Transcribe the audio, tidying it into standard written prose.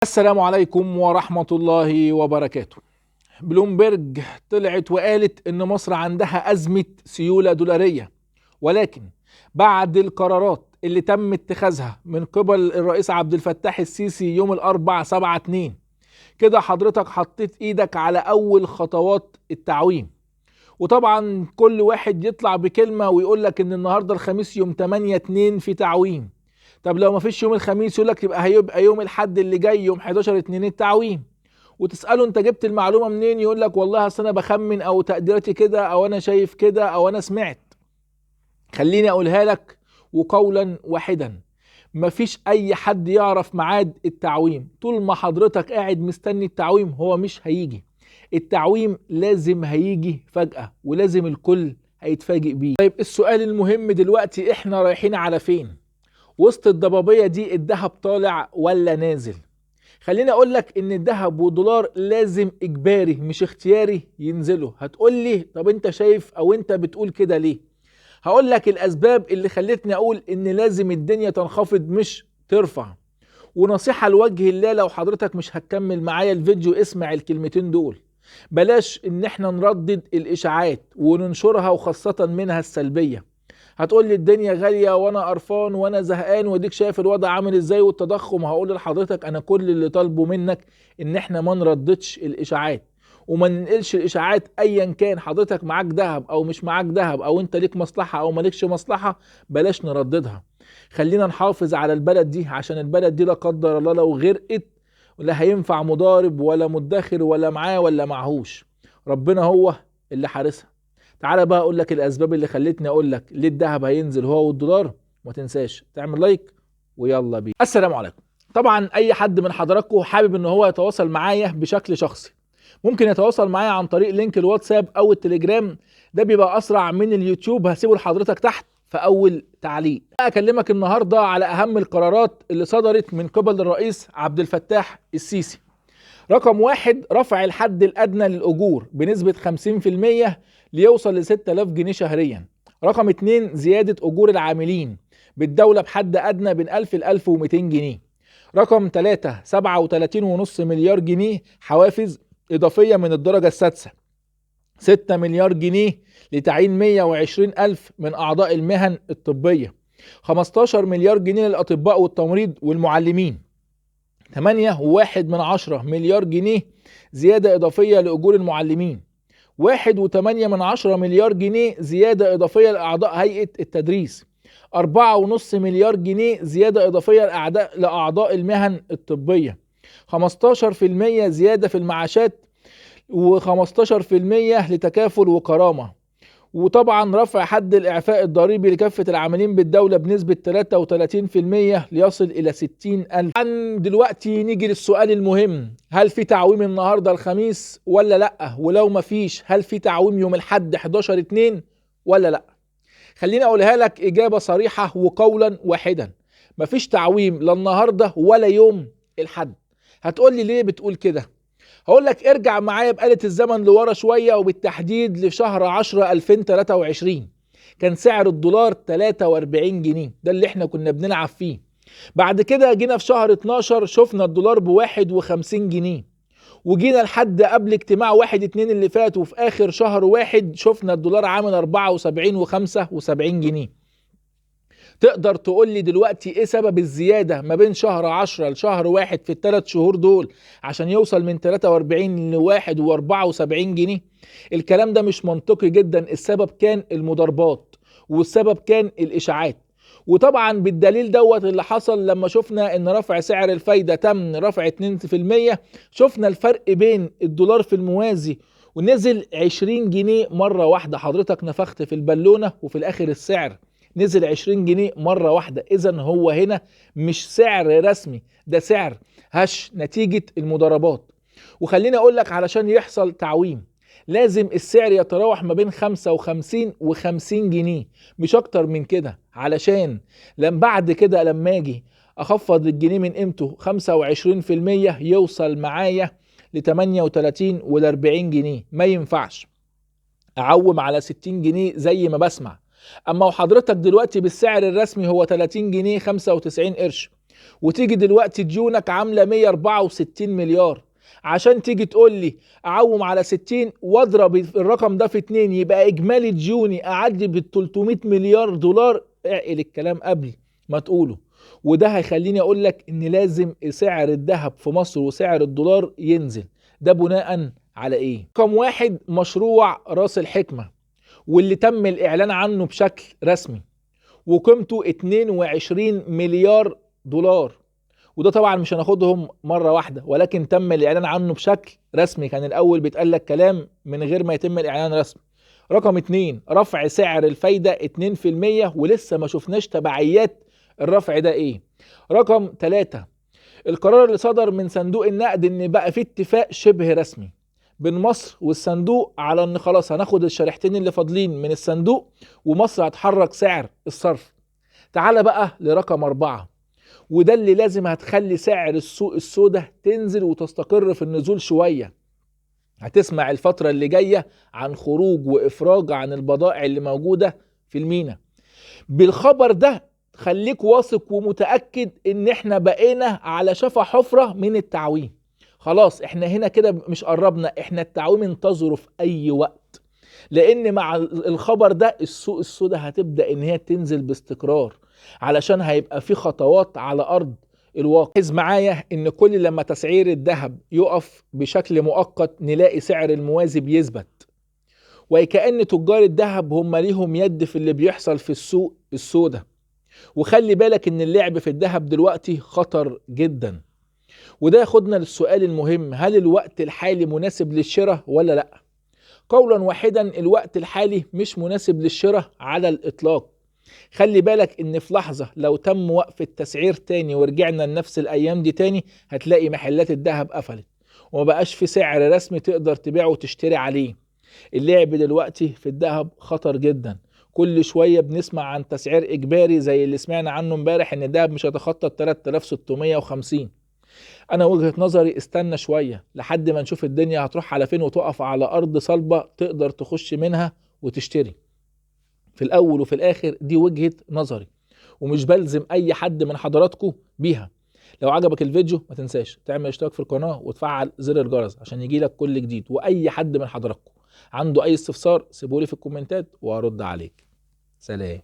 السلام عليكم ورحمة الله وبركاته. بلومبرج طلعت وقالت ان مصر عندها أزمة سيولة دولارية، ولكن بعد القرارات اللي تم اتخاذها من قبل الرئيس عبد الفتاح السيسي يوم الأربعاء 7/2 كده حضرتك حطيت ايدك على أول خطوات التعويم. وطبعا كل واحد يطلع بكلمة ويقول لك ان النهاردة الخميس يوم 8/2 في تعويم. طب لو ما فيش يوم الخميس يقول لك هيبقى يوم الحد اللي جاي يوم 11/2 التعويم. وتسأله انت جبت المعلومة منين، يقول لك والله اصل انا بخمن او تقديراتي كده او انا شايف كده او انا سمعت. خليني اقولها لك وقولا واحدا، مفيش اي حد يعرف ميعاد التعويم. طول ما حضرتك قاعد مستني التعويم هو مش هيجي. التعويم لازم هيجي فجأة ولازم الكل هيتفاجئ بيه. طيب السؤال المهم دلوقتي، احنا رايحين على فين؟ وسط الضبابية دي الذهب طالع ولا نازل؟ خليني اقول لك ان الذهب والدولار لازم اجباري مش اختياري ينزلوا. هتقول لي طب انت شايف او انت بتقول كده ليه؟ هقول لك الاسباب اللي خلتني اقول ان لازم الدنيا تنخفض مش ترفع. ونصيحة لوجه الله، لو حضرتك مش هتكمل معايا الفيديو اسمع الكلمتين دول. بلاش ان احنا نردد الاشاعات وننشرها وخاصة منها السلبية. هتقول لي الدنيا غالية وانا قرفان وانا زهقان وديك شايف الوضع عامل ازاي والتضخم. هقول لحضرتك انا كل اللي طالبه منك ان احنا ما نرددش الاشاعات وما ننقلش الاشاعات. ايا كان حضرتك معاك ذهب او مش معاك ذهب او انت ليك مصلحة او مالكش مصلحة، بلاش نرددها. خلينا نحافظ على البلد دي، عشان البلد دي لا قدر الله لو غرقت لا هينفع مضارب ولا مدخر ولا معاه ولا معهوش. ربنا هو اللي حارسها. تعالى بقى اقول لك الاسباب اللي خلتني اقول لك ليه الذهب هينزل هو والدولار. ما تنساش تعمل لايك ويلا بينا. السلام عليكم. طبعا اي حد من حضراتكم حابب ان هو يتواصل معايا بشكل شخصي ممكن يتواصل معايا عن طريق لينك الواتساب او التليجرام. ده بيبقى اسرع من اليوتيوب، هسيبه لحضرتك تحت في اول تعليق. اكلمك النهارده على اهم القرارات اللي صدرت من قبل الرئيس عبد الفتاح السيسي. رقم 1، رفع الحد الأدنى للأجور بنسبة 50% ليوصل ل 6000 جنيه شهريا. رقم 2، زيادة أجور العاملين بالدولة بحد أدنى بين 1000 ل 1200 جنيه. رقم 3، 37.5 مليار جنيه حوافز إضافية من الدرجة السادسة. 6 مليار جنيه لتعيين 120 ألف من أعضاء المهن الطبية. 15 مليار جنيه للأطباء والتمريض والمعلمين. 8.1 مليار جنيه زيادة إضافية لأجور المعلمين. 1.8 مليار جنيه زيادة إضافية لأعضاء هيئة التدريس. 4.5 مليار جنيه زيادة إضافية لأعضاء المهن الطبية. 15% زيادة في المعاشات و15% لتكافل وكرامة. وطبعا رفع حد الإعفاء الضريبي لكافة العاملين بالدولة بنسبة 33% ليصل إلى 60,000. دلوقتي نيجي للسؤال المهم، هل في تعويم النهاردة الخميس ولا لأ؟ ولو ما فيش هل في تعويم يوم الحد 11/2 ولا لأ؟ خليني أقولها لك إجابة صريحة وقولا واحدا، مفيش تعويم لا النهاردة ولا يوم الحد. هتقول لي ليه بتقول كده؟ هقول لك ارجع معايا بآلة الزمن لورا شوية، وبالتحديد لشهر 10 2023 كان سعر الدولار 43 جنيه، ده اللي احنا كنا بنلعب فيه. بعد كده جينا في شهر 12 شفنا الدولار ب51 جنيه، وجينا لحد قبل اجتماع 1/2 اللي فات وفي آخر شهر 1 شفنا الدولار عامل 74 و75 جنيه. تقدر تقول لي دلوقتي ايه سبب الزيادة ما بين شهر 10 لشهر 1 في ال3 شهور دول عشان يوصل من 43 ل1 و74 جنيه؟ الكلام ده مش منطقي جدا. السبب كان المضاربات والسبب كان الاشاعات. وطبعا بالدليل دوت اللي حصل لما شفنا ان رفع سعر الفايدة تم رفع 2%، شفنا الفرق بين الدولار في الموازي ونزل 20 جنيه مرة واحدة. حضرتك نفخت في البالونة وفي الاخر السعر نزل 20 جنيه مرة واحدة. اذا هو هنا مش سعر رسمي، ده سعر هش نتيجة المضاربات. وخليني اقول لك علشان يحصل تعويم لازم السعر يتراوح ما بين 55 و50 جنيه مش اكتر من كده، علشان بعد كده لما اجي اخفض الجنيه من قيمته 25% يوصل معايا ل 38 و40 جنيه. ما ينفعش اعوم على 60 جنيه زي ما بسمع. اما وحضرتك دلوقتي بالسعر الرسمي هو 30 جنيه 95 قرش، وتيجي دلوقتي ديونك عامله 164 مليار، عشان تيجي تقول لي اعوم على 60 واضرب الرقم ده في 2 يبقى اجمالي ديوني اعدي بال 300 مليار دولار. اعقل الكلام قبل ما تقوله. وده هيخليني اقول لك ان لازم سعر الذهب في مصر وسعر الدولار ينزل. ده بناء على ايه؟ رقم واحد، مشروع راس الحكمة، واللي تم الاعلان عنه بشكل رسمي وقيمته 22 مليار دولار. وده طبعا مش هناخدهم مرة واحدة، ولكن تم الاعلان عنه بشكل رسمي. كان الاول بيتقال لك كلام من غير ما يتم الاعلان رسمي. رقم اتنين، رفع سعر الفايدة 2%، ولسه ما شفناش تبعيات الرفع ده ايه. رقم تلاتة، القرار اللي صدر من صندوق النقد ان بقى في اتفاق شبه رسمي بين مصر والصندوق على ان خلاص هناخد الشريحتين اللي فاضلين من الصندوق ومصر هتحرك سعر الصرف. تعال بقى لرقم 4، وده اللي لازم هتخلي سعر السوق السوداء تنزل وتستقر في النزول شوية. هتسمع الفترة اللي جاية عن خروج وإفراج عن البضائع اللي موجودة في المينا. بالخبر ده خليك واثق ومتأكد ان احنا بقينا على شفا حفرة من التعويم. خلاص احنا هنا كده مش قربنا، احنا التعويم انتظره في اي وقت، لان مع الخبر ده السوق السوداء هتبدأ ان هي تنزل باستقرار، علشان هيبقى في خطوات على ارض الواقع. ركز معايا ان كل لما تسعير الذهب يقف بشكل مؤقت نلاقي سعر الموازي بيثبت، وكأن تجار الذهب هم ليهم يد في اللي بيحصل في السوق السوداء. وخلي بالك ان اللعب في الذهب دلوقتي خطر جدا. وده ياخدنا للسؤال المهم، هل الوقت الحالي مناسب للشراء ولا لا؟ قولا واحدا، الوقت الحالي مش مناسب للشراء على الاطلاق. خلي بالك ان في لحظة لو تم وقف التسعير تاني ورجعنا لنفس الايام دي تاني، هتلاقي محلات الذهب قفلت ومبقاش في سعر رسمي تقدر تبيعه وتشتري عليه. اللعب دلوقتي في الذهب خطر جدا. كل شوية بنسمع عن تسعير إجباري زي اللي سمعنا عنه امبارح إن الذهب مش هيتخطى 3650. أنا وجهة نظري استنى شوية لحد ما نشوف الدنيا هتروح على فين وتقف على أرض صلبة تقدر تخش منها وتشتري. في الأول وفي الآخر دي وجهة نظري، ومش بلزم أي حد من حضراتكم بيها. لو عجبك الفيديو ما تنساش تعمل اشتراك في القناة وتفعل زر الجرس عشان يجيلك كل جديد. وأي حد من حضراتكم عنده اي استفسار سيبولي في الكومنتات وهرد عليك. سلام.